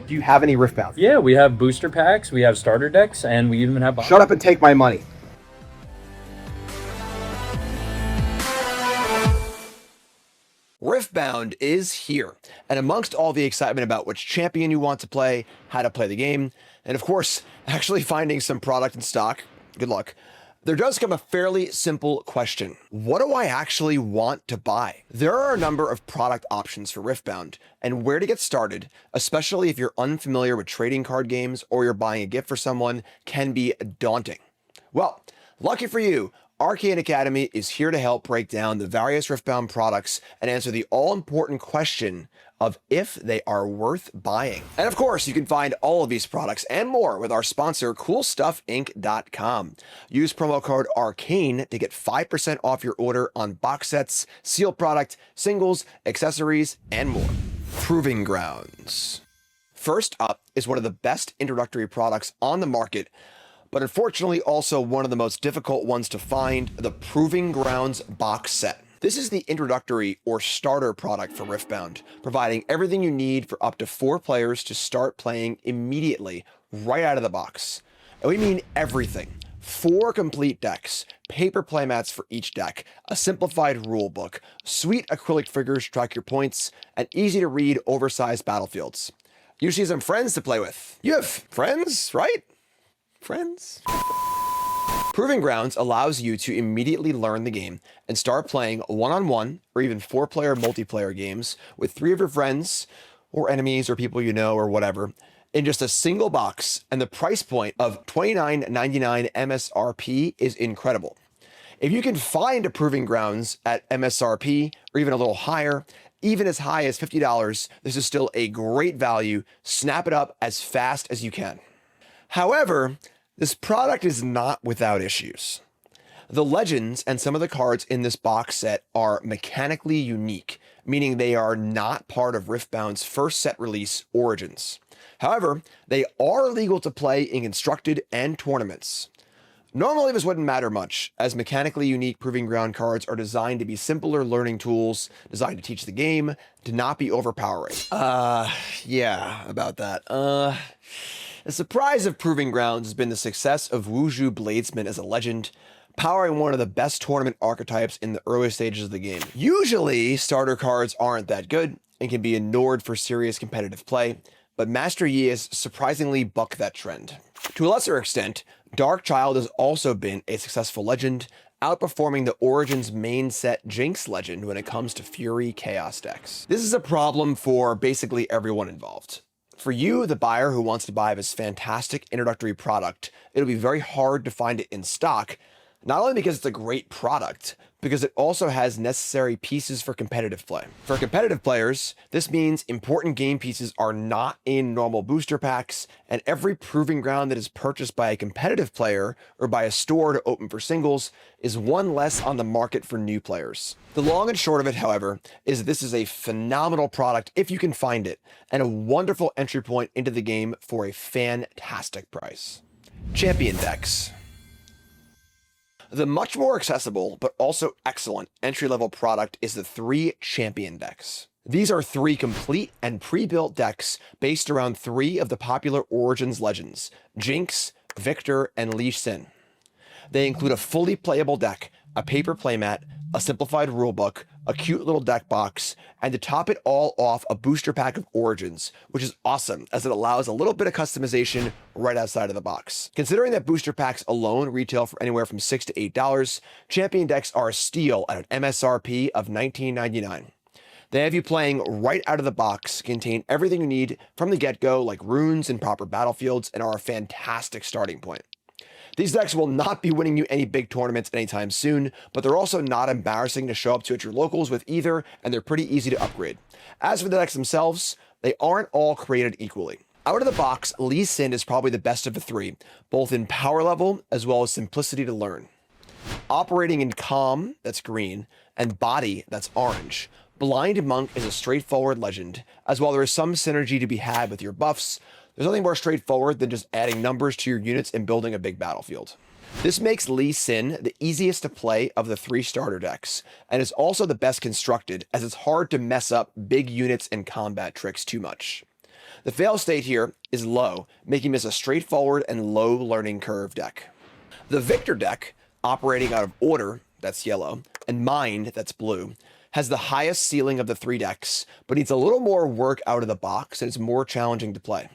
Do you have any Riftbound? Yeah, we have booster packs, we have starter decks, and we even have Shut up and take my money. Riftbound is here, and amongst all the excitement about which champion you want to play, how to play the game, and of course, actually finding some product in stock, good luck, there does come a fairly simple question. What do I actually want to buy? There are a number of product options for Riftbound, and where to get started, especially if you're unfamiliar with trading card games or you're buying a gift for someone, can be daunting. Well, lucky for you, Arcane Academy is here to help break down the various Riftbound products and answer the all-important question of if they are worth buying. And of course, you can find all of these products and more with our sponsor, CoolStuffInc.com. Use promo code ARCANE to get 5% off your order on box sets, sealed product, singles, accessories, and more. Proving Grounds. First up is one of the best introductory products on the market, but unfortunately also one of the most difficult ones to find, the Proving Grounds box set. This is the introductory or starter product for Riftbound, providing everything you need for up to 4 players to start playing immediately, right out of the box. And we mean everything. 4 complete decks, paper playmats for each deck, a simplified rulebook, sweet acrylic figures to track your points, and easy to read oversized battlefields. Usually some friends to play with. You have friends, right? Friends? Proving Grounds allows you to immediately learn the game and start playing one-on-one or even 4-player multiplayer games with 3 of your friends or enemies or people you know or whatever in just a single box, and the price point of $29.99 MSRP is incredible. If you can find a Proving Grounds at MSRP or even a little higher, even as high as $50, this is still a great value. Snap it up as fast as you can. However, this product is not without issues. The legends and some of the cards in this box set are mechanically unique, meaning they are not part of Riftbound's first set release, Origins. However, they are legal to play in Constructed and tournaments. Normally this wouldn't matter much, as mechanically unique Proving Ground cards are designed to be simpler learning tools, designed to teach the game, to not be overpowering. Yeah, about that. The surprise of Proving Grounds has been the success of Wuju Bladesman as a legend, powering one of the best tournament archetypes in the early stages of the game. Usually, starter cards aren't that good and can be ignored for serious competitive play, but Master Yi has surprisingly bucked that trend. To a lesser extent, Darkchild has also been a successful legend, outperforming the Origins main set Jinx legend when it comes to Fury Chaos decks. This is a problem for basically everyone involved. For you, the buyer who wants to buy this fantastic introductory product, it'll be very hard to find it in stock, not only because it's a great product, because it also has necessary pieces for competitive play. For competitive players, this means important game pieces are not in normal booster packs, and every Proving Ground that is purchased by a competitive player or by a store to open for singles is one less on the market for new players. The long and short of it, however, is this is a phenomenal product if you can find it, and a wonderful entry point into the game for a fantastic price. Champion decks. The much more accessible, but also excellent entry-level product is the 3 Champion decks. These are 3 complete and pre-built decks based around 3 of the popular Origins legends, Jinx, Viktor, and Lee Sin. They include a fully playable deck, a paper playmat, a simplified rulebook, a cute little deck box, and to top it all off, a booster pack of Origins, which is awesome as it allows a little bit of customization right outside of the box. Considering that booster packs alone retail for anywhere from $6 to $8, Champion decks are a steal at an MSRP of $19.99. They have you playing right out of the box, contain everything you need from the get-go, like runes and proper battlefields, and are a fantastic starting point. These decks will not be winning you any big tournaments anytime soon, but they're also not embarrassing to show up to at your locals with either, and they're pretty easy to upgrade. As for the decks themselves, they aren't all created equally. Out of the box, Lee Sin is probably the best of the 3, both in power level as well as simplicity to learn. Operating in Calm, that's green, and Body, that's orange, Blind Monk is a straightforward legend, as while there is some synergy to be had with your buffs, there's nothing more straightforward than just adding numbers to your units and building a big battlefield. This makes Lee Sin the easiest to play of the 3 starter decks, and is also the best constructed, as it's hard to mess up big units and combat tricks too much. The fail state here is low, making this a straightforward and low learning curve deck. The Viktor deck, operating out of Order, that's yellow, and Mind, that's blue, has the highest ceiling of the 3 decks, but needs a little more work out of the box and is more challenging to play.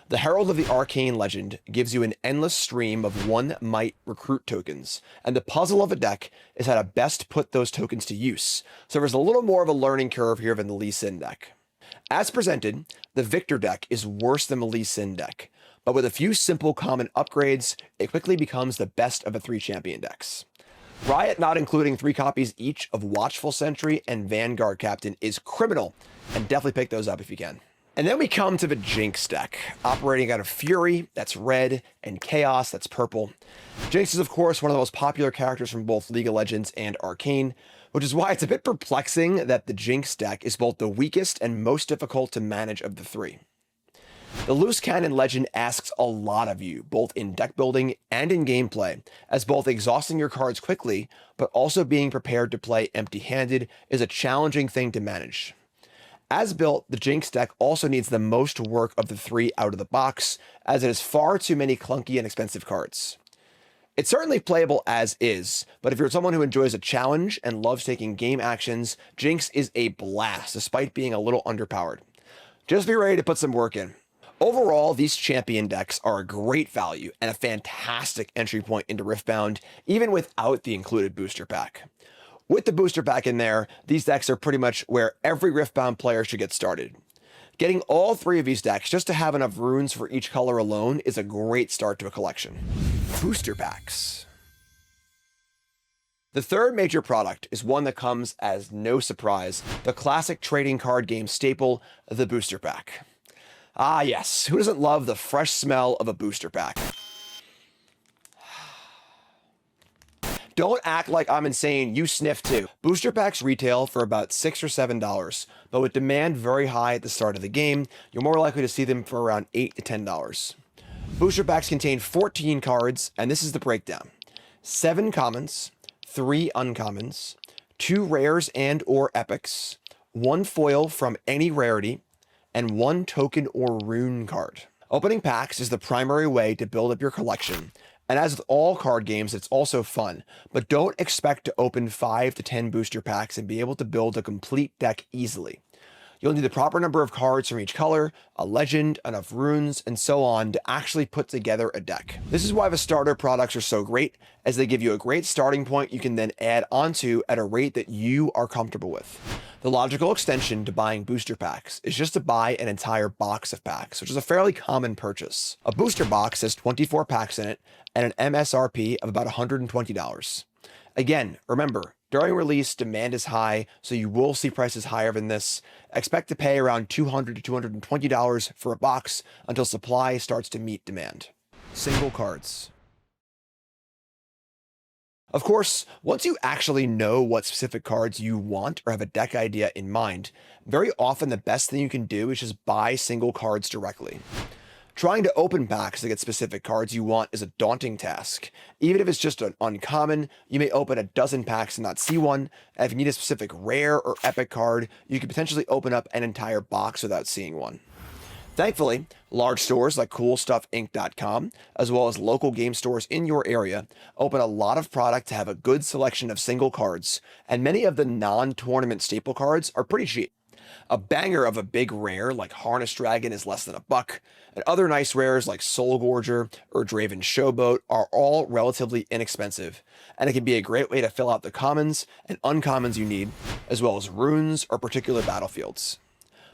The Herald of the Arcane Legend gives you an endless stream of 1 might recruit tokens, and the puzzle of a deck is how to best put those tokens to use, so there's a little more of a learning curve here than the Lee Sin deck. As presented, the Viktor deck is worse than the Lee Sin deck, but with a few simple common upgrades, it quickly becomes the best of the 3 champion decks. Riot not including 3 copies each of Watchful Sentry and Vanguard Captain is criminal, and definitely pick those up if you can. And then we come to the Jinx deck, operating out of Fury, that's red, and Chaos, that's purple. Jinx is of course one of the most popular characters from both League of Legends and Arcane, which is why it's a bit perplexing that the Jinx deck is both the weakest and most difficult to manage of the 3. The Loose Cannon Legend asks a lot of you, both in deck building and in gameplay, as both exhausting your cards quickly, but also being prepared to play empty-handed is a challenging thing to manage. As built, the Jinx deck also needs the most work of the 3 out of the box, as it has far too many clunky and expensive cards. It's certainly playable as is, but if you're someone who enjoys a challenge and loves taking game actions, Jinx is a blast despite being a little underpowered. Just be ready to put some work in. Overall, these champion decks are a great value and a fantastic entry point into Riftbound, even without the included booster pack. With the booster pack in there, these decks are pretty much where every Riftbound player should get started. Getting all 3 of these decks just to have enough runes for each color alone is a great start to a collection. Booster packs. The third major product is one that comes as no surprise, the classic trading card game staple, the booster pack. Ah yes, who doesn't love the fresh smell of a booster pack? Don't act like I'm insane, you sniff too. Booster packs retail for about $6 or $7, but with demand very high at the start of the game, you're more likely to see them for around $8 to $10. Booster packs contain 14 cards, and this is the breakdown. 7 commons, 3 uncommons, 2 rares and or epics, 1 foil from any rarity, and 1 token or rune card. Opening packs is the primary way to build up your collection, and as with all card games, it's also fun, but don't expect to open 5 to 10 booster packs and be able to build a complete deck easily. You'll need the proper number of cards from each color, a legend, enough runes, and so on to actually put together a deck. This is why the starter products are so great, as they give you a great starting point you can then add onto at a rate that you are comfortable with. The logical extension to buying booster packs is just to buy an entire box of packs, which is a fairly common purchase. A booster box has 24 packs in it and an MSRP of about $120. Again, remember, during release, demand is high, so you will see prices higher than this. Expect to pay around $200 to $220 for a box until supply starts to meet demand. Single cards. Of course, once you actually know what specific cards you want or have a deck idea in mind, very often the best thing you can do is just buy single cards directly. Trying to open packs to get specific cards you want is a daunting task. Even if it's just an uncommon, you may open a dozen packs and not see one, and if you need a specific rare or epic card, you could potentially open up an entire box without seeing one. Thankfully, large stores like CoolStuffInc.com, as well as local game stores in your area, open a lot of product to have a good selection of single cards, and many of the non-tournament staple cards are pretty cheap. A banger of a big rare like Harness Dragon is less than $1, and other nice rares like Soul Gorger or Draven Showboat are all relatively inexpensive, and it can be a great way to fill out the commons and uncommons you need, as well as runes or particular battlefields.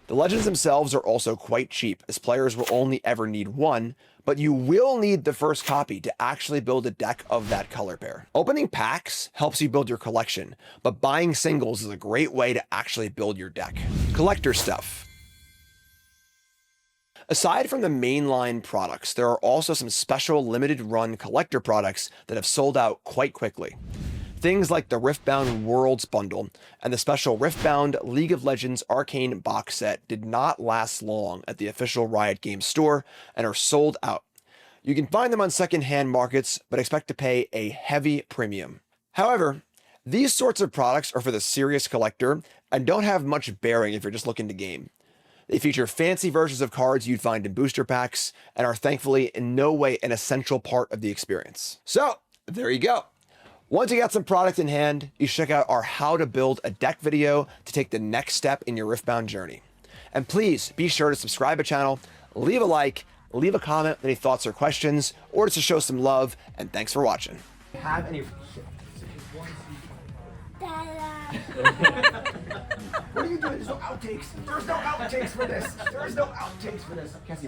The legends themselves are also quite cheap, as players will only ever need one, but you will need the first copy to actually build a deck of that color pair. Opening packs helps you build your collection, but buying singles is a great way to actually build your deck. Collector stuff. Aside from the mainline products, there are also some special limited run collector products that have sold out quite quickly. Things like the Riftbound Worlds bundle and the special Riftbound League of Legends Arcane box set did not last long at the official Riot Games store and are sold out. You can find them on secondhand markets, but expect to pay a heavy premium. However, these sorts of products are for the serious collector and don't have much bearing if you're just looking to game. They feature fancy versions of cards you'd find in booster packs and are thankfully in no way an essential part of the experience. So there you go. Once you got some product in hand, you should check out our how to build a deck video to take the next step in your Riftbound journey. And please be sure to subscribe to the channel, leave a like, leave a comment with any thoughts or questions, or just to show some love, and thanks for watching. Have any? What are you doing? There's no outtakes. There's no outtakes for this. There's no outtakes for this. Cassie.